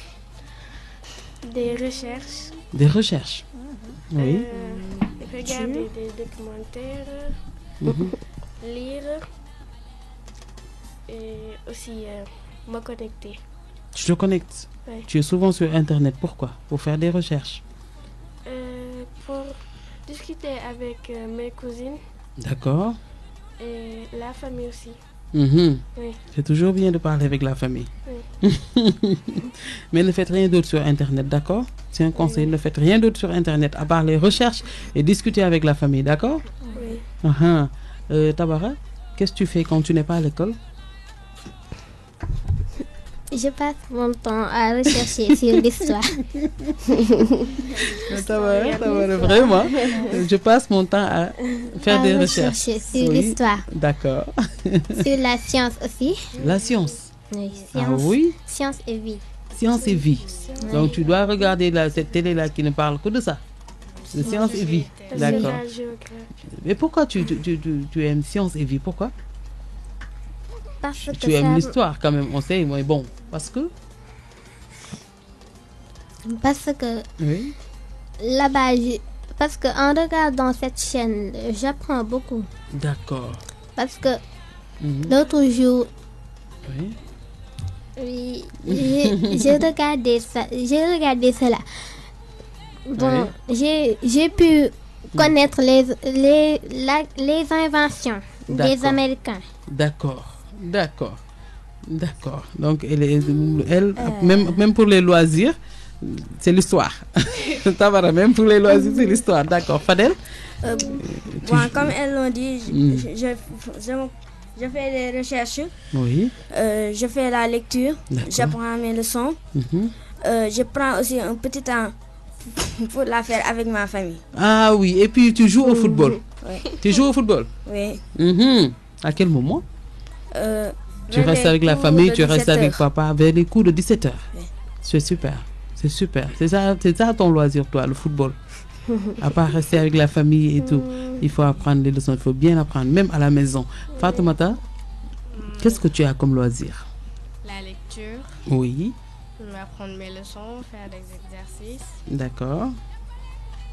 Des recherches. Des recherches. Oui. Regarder des documentaires. Lire. Et aussi me connecter. Tu te connectes. Oui. Tu es souvent sur Internet. Pourquoi? Pour faire des recherches. Pour discuter avec mes cousines D'accord. et la famille aussi. Oui. C'est toujours bien de parler avec la famille. Oui. Mais ne faites rien d'autre sur Internet, d'accord? C'est un conseil, ne faites rien d'autre sur Internet à part les recherches et discuter avec la famille, d'accord? Oui. Tabara, qu'est-ce que tu fais quand tu n'es pas à l'école? Je passe mon temps à rechercher sur l'histoire. Tabara, vraiment. Je passe mon temps à faire des recherches. Sur l'histoire. D'accord. Sur la science aussi. La science. Oui, Ah oui? Science et vie. Science et vie. Donc tu dois regarder cette télé-là qui ne parle que de ça. De science et vie. D'accord. Mais pourquoi tu aimes science et vie? Pourquoi? Parce que Tu aimes l'histoire quand même, on sait, mais bon, parce que oui. Là-bas, parce que en regardant cette chaîne, j'apprends beaucoup. D'accord. Parce que l'autre jour, oui, j'ai regardé cela. Bon, j'ai pu connaître les inventions des Américains. D'accord. D'accord. Donc, même pour les loisirs, c'est l'histoire. Tabara, même pour les loisirs, c'est l'histoire. D'accord. Fadel? Comme elles l'ont dit, je fais des recherches. Oui. Je fais la lecture. J'apprends mes leçons. Je prends aussi un petit temps pour la faire avec ma famille. Ah oui, et puis tu joues au football. Oui. Tu joues au football? Oui. À quel moment? Tu restes avec la famille, tu restes avec papa vers les coups de 17h. Oui. C'est super. C'est ça ton loisir, toi, le football. À part rester avec la famille et tout, il faut apprendre les leçons, il faut bien apprendre, même à la maison. Fatoumata, qu'est-ce que tu as comme loisir? La lecture. Oui. Apprendre mes leçons, faire des exercices. D'accord.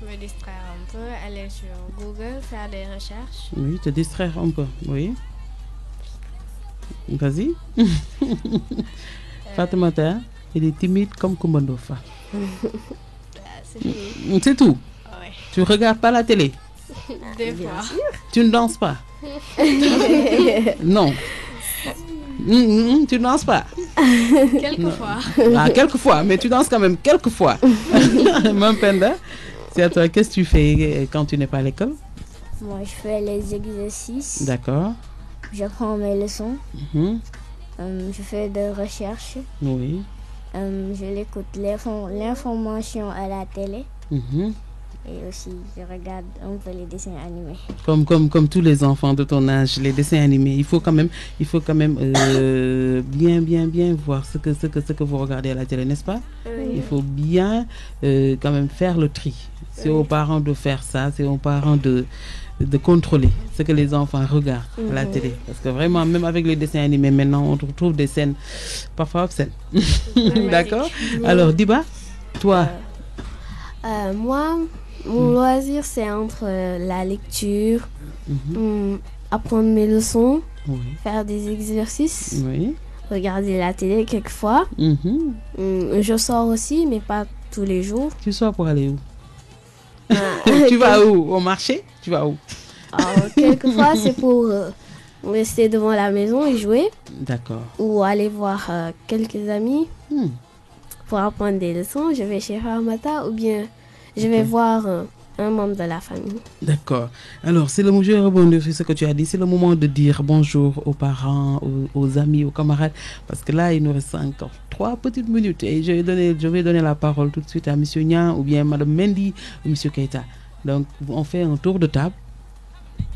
Me distraire un peu, aller sur Google, faire des recherches. Oui, te distraire un peu, oui. Vas-y. Fatoumata, il est timide comme Kumandofa. C'est fini. C'est tout? Ouais. Tu regardes pas la télé? Des fois. Tu ne danses pas? Non. Tu ne danses pas? Quelquefois. Ah, quelquefois, mais tu danses quand même quelquefois. Mampenda, c'est à toi. Qu'est-ce que tu fais quand tu n'es pas à l'école? Moi, je fais les exercices. D'accord. J'apprends mes leçons. Je fais des recherches. Oui. Je l'écoute l'information à la télé. Et aussi, je regarde un peu les dessins animés. Comme tous les enfants de ton âge, les dessins animés, il faut quand même bien voir ce que vous regardez à la télé, n'est-ce pas? Oui. Il faut bien quand même faire le tri. C'est aux parents de faire ça, c'est aux parents de contrôler ce que les enfants regardent à la télé. Parce que vraiment, même avec les dessins animés, maintenant, on retrouve des scènes parfois obscènes. D'accord? Alors, Diba, toi? Moi, mon loisir, c'est entre la lecture, apprendre mes leçons, faire des exercices, regarder la télé quelquefois. Je sors aussi, mais pas tous les jours. Tu sors pour aller où? Tu vas où? Au marché? Tu vas où? Quelquefois, c'est pour rester devant la maison et jouer. D'accord. Ou aller voir quelques amis pour apprendre des leçons. Je vais chez Ramata ou bien je vais voir un membre de la famille. D'accord. Alors, je vais rebondir sur ce que tu as dit. C'est le moment de dire bonjour aux parents, aux amis, aux camarades. Parce que là, il nous reste encore 3 petites minutes. Et je vais donner la parole tout de suite à M. Nian ou bien Mme Mendy ou M. Keita. Donc, on fait un tour de table.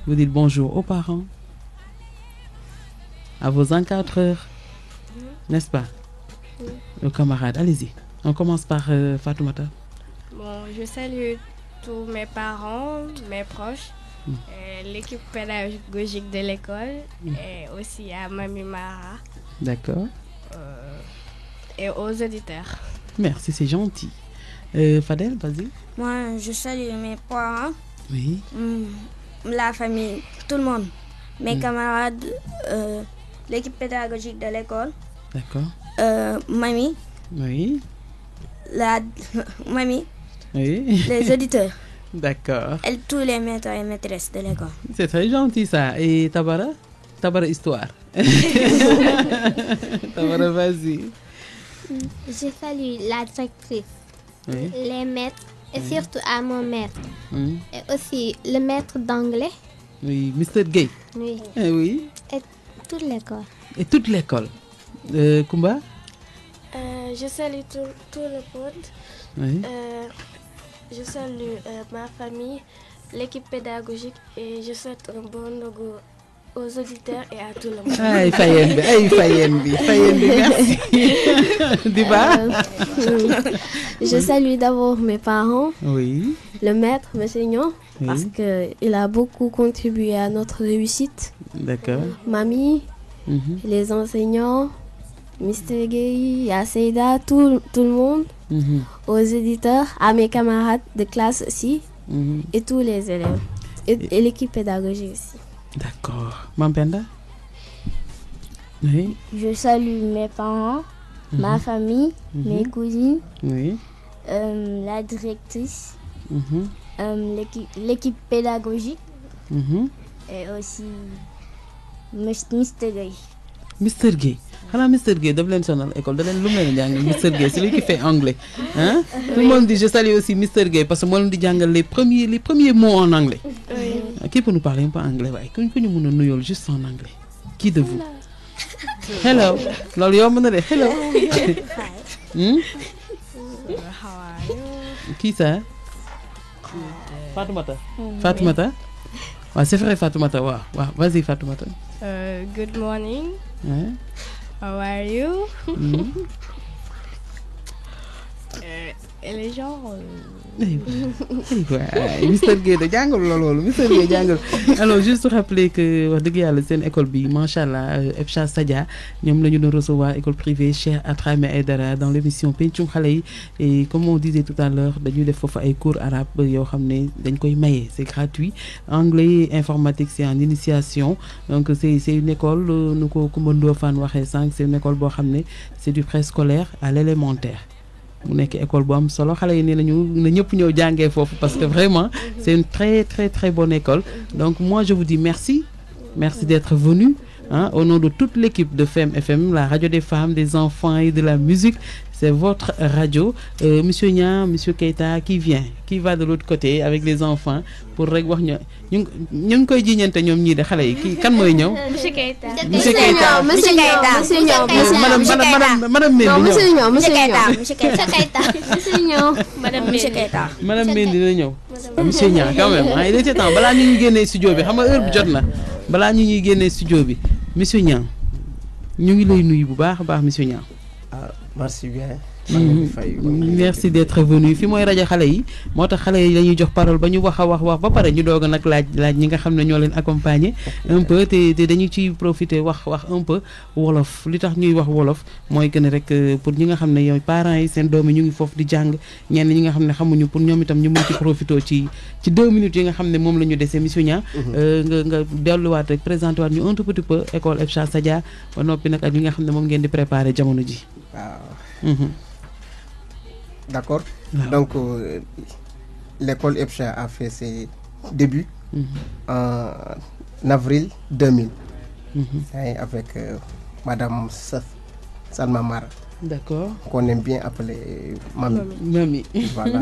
Vous dites bonjour aux parents, à vos encadreurs, n'est-ce pas? Aux camarades. Allez-y. On commence par Fatoumata. Bon, je salue tous mes parents, mes proches, l'équipe pédagogique de l'école et aussi à Mamie Mara. D'accord. Et aux auditeurs. Merci, c'est gentil. Fadel, vas-y. Moi, je salue mes parents, Oui. la famille, tout le monde, mes camarades, l'équipe pédagogique de l'école. D'accord. Mamie. Oui. Mamie. Oui. Les auditeurs. D'accord. Et tous les maîtres et maîtresses de l'école. C'est très gentil ça. Et Tabara? Tabara histoire. Tabara, vas-y. Je salue la directrice, les maîtres et surtout à mon maître. Et aussi le maître d'anglais. Oui, Mr. Gay. Oui. Oui. Et toute l'école. Et toute l'école. Kumba? Je salue tout le monde. Oui. Je salue ma famille, l'équipe pédagogique et je souhaite un bon logo aux auditeurs et à tout le monde. Fayendi, merci. Diba? Je salue d'abord mes parents, oui. Le maître, M. Nian, parce qu'il a beaucoup contribué à notre réussite. D'accord. Mamie, les enseignants, Mr. Gay, Yaseida, tout le monde, aux éditeurs, à mes camarades de classe aussi, et tous les élèves, et l'équipe pédagogique aussi. D'accord. Mampenda? Oui. Je salue mes parents, ma famille, mes cousines, la directrice, l'équipe pédagogique et aussi Mr. Gay. Mr Gay xanaa Mr Gay daf leen sonal école da leen lu mu leen jàngal Mr Gay celui qui fait anglais hein tout le monde dit je salue aussi Mr Gay parce que moo leen di jàngal les premiers mots en anglais qui peut nous parler un peu anglais waaye ku ñu mën a nuyool juste en anglais qui de vous hello loolu yomb na de hello qui ça Fatoumata Fatoumata waaw c'est vrai Fatoumata waaw vas-y Fatoumata Good morning. Ouais. How are you? Et les gens. Mr Gueye da jàngal loolu Mr Gueye jàngal alors juste rappeler que wax dëgg yàlla seen école bi macha allah Efcha Sadia ñoom la ñu doon recevoir école privée Cheikh Atrame Aïdara dans l'émission Pencum xale yi et comme on disait tout à l'heure dañuy def foofu ay cours arabe yoo xam ne dañ koy maye c'est gratuit anglais informatique c'est en initiation donc c'est une école nu ko Coumba Ndoffane waxee sànq c'est une école boo xam ne c'est du préscolaire à l'élémentaire mu nekk école bu am solo xale yi nee nañu na ñëpp ñëw jàngee foofu parce que vraiment c'est une très très très bonne école donc moi je vous dis merci d'être venu hein, au nom de toute l'équipe de Femme FM la radio des femmes des enfants et de la musique c'est votre radio monsieur Niang monsieur Keita qui va de l'autre côté avec les enfants pour rek wax ñu ngi koy jiiñante ñoom ñii de xale yi kii kan mooy ñëw Monsieur Keita. monsieur Keita madame Mendy dina ñëw monsieur Niang quand même il était temps balaa ñu ñuy génnee studio bi xam nga heure bi jot na balaa ñu ñuy génnee studio bi monsieur Niang ñu ngi lay nuyu bu baax a baax monsieur Niang merci bien. merci d'être venu fi mooy rajo xale yi moo tax xale yi dañuy jox parole ba ñu wax ba pare ñu doog a nag laaj ñi nga xam ne ñoo leen accompagner un peu te dañu ciy profiter wax un peu wolof li tax ñuy wax wolof mooy que ne rek pour ñi nga xam ne yow parents yi seen doom yi ñu ngi foofu di jàng ñenn ñi nga xam ne xamuñu pour ñoom itam ñu mën ci profiter ci 2 minutes yi nga xam ne moom la ñu dese monsieur Niang nga delluwaat rek présenté waat ñu un tout petit peu école Efcha Sadia ba noppi nag ak li nga xam ne moom ngeen di préparer jamono ji D'accord. Donc, l'école Efcha a fait ses débuts en avril 2000 avec Madame Salma Mara. D'accord. Qu'on aime bien appeler Mamie. Voilà.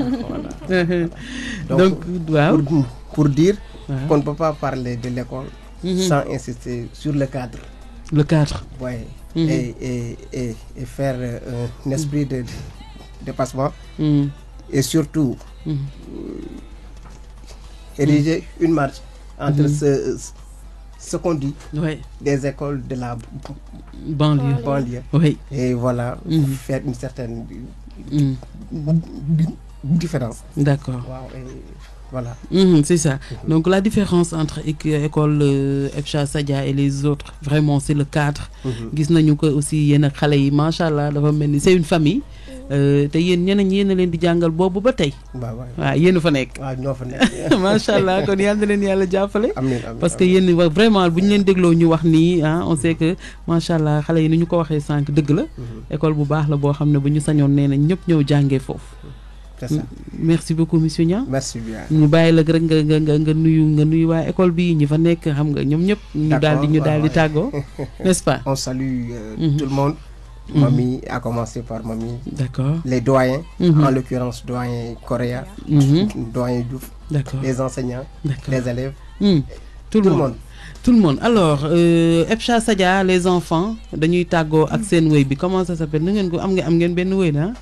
Donc, wow. pour dire qu'on ne peut pas parler de l'école sans insister sur le cadre. Le cadre. Oui. Et faire un esprit de dépassement et surtout ériger une marche entre ce qu'on dit des écoles de la banlieue. Oui. Et voilà, faire une certaine différence. D'accord. Wow, et voilà. C'est ça. Donc la différence entre école Efcha Sadia et les autres, vraiment c'est le cadre. Gis nañu ko aussi yéen ak xale yi machallah dafa mel ni c'est une famille. te yéen ñeneen yéen a leen di jàngal boobu ba tey. waaw yéen a fa nekk. waaw ñoo fa nekk. macha allah kon yal na leen yàlla jàppale. amiin parce que yéen vraiment bu ñu leen dégloo ñu wax nii on sait que macha allah xale yi ni ñu ko waxee sànq dëgg la. école bu baax la boo xam ne bu ñu sañoon nee nañ ñëpp ñëw jàngee foofu. c'est ça. merci beaucoup monsieur Niang. merci bien. ñu bàyyi la rek nga nuyu waa école bi ñi fa nekk xam nga ñoom ñëpp. ñu daal di tàggoo n'est-ce pas. on salue tout le monde. Mamie, à commencer par Mamie. D'accord. Les doyens, en l'occurrence doyen Correa, doyen Diouf, les enseignants, les élèves, tout le monde. Tout le monde. Alors, Efcha Sadia, les enfants, dañuy tàggoo ak seen wéy bi comment ça s'appelle nu ngeen ko am ngeen benn wéy na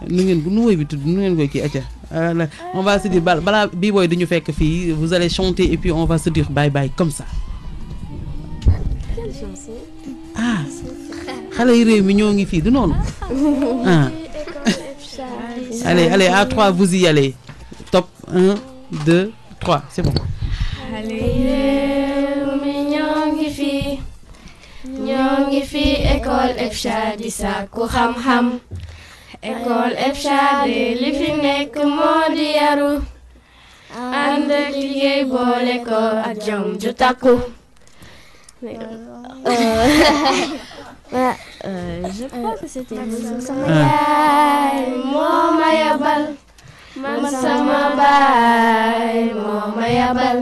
nu wéy bi tudd nu ngeen koy kii acca on va se dire balaa bii booy dañu fekk fii vous allez chanter et puis on va se dire bye bye comme ça. xale yi réew mi ñoo ngi fii du noonu allez à 3 vous y allez top 1 2 3 c'est bon. xale yi réew mi ñoo ngi fii école Efcha di sàkku xam-xam école Efcha de li fi nekk moo di yaru ànd ak liggéey boole ko ak jom ju takku. Je crois que c'était sama yaay moo ma yabal man sama baay moo ma yabal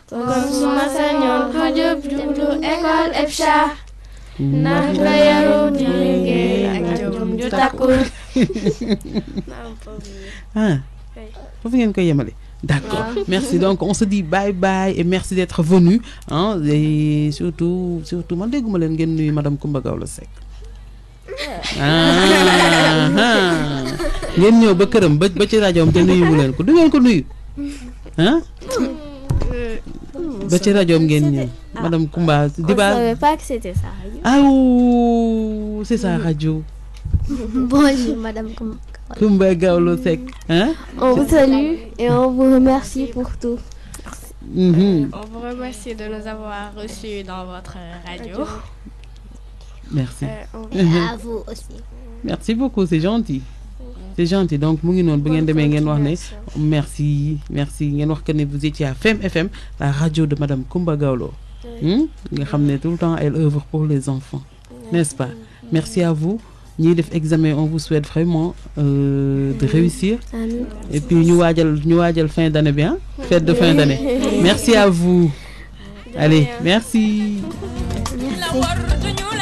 kon suma sañoon ko jub jublu école Efcha ndax nga yaru di liggéey ak jom ju takku. Foofu ngeen koy yemale. D'accord, merci. Donc on se dit bye bye et merci d'être venu. Hein, et surtout, man dégguma leen ngeen nuyu madame Coumba Gawlo Seck. Ngeen ñëw ba këram ba ci rajoom te nuyu leen ko du ngeen ko nuyu. Hein? Ba ci rajoom ngeen ñëw. Madame Coumba Diba. Je savais pas que c'était ça. Ah, c'est sa radio. Bonjour madame Coumba Gawlo Seck. Hein? On vous salue et on vous remercie pour tout. On vous remercie de nous avoir reçus dans votre radio. Merci. À vous aussi. Merci beaucoup, c'est gentil. C'est gentil. Donc, mu ngi non bu ngeen demee ngeen wax ne merci ngeen wax que ne vous étiez à Femme FM, la radio de madame Coumba Gawlo. Nga xam ne tout le temps elle œuvre pour les enfants. N'est-ce pas? Merci à vous. Ñi def examen, on vous souhaite vraiment de réussir. Et puis ñu waajal fin d'année bien, fête de fin d'année. Merci à vous. Allez, merci. Merci.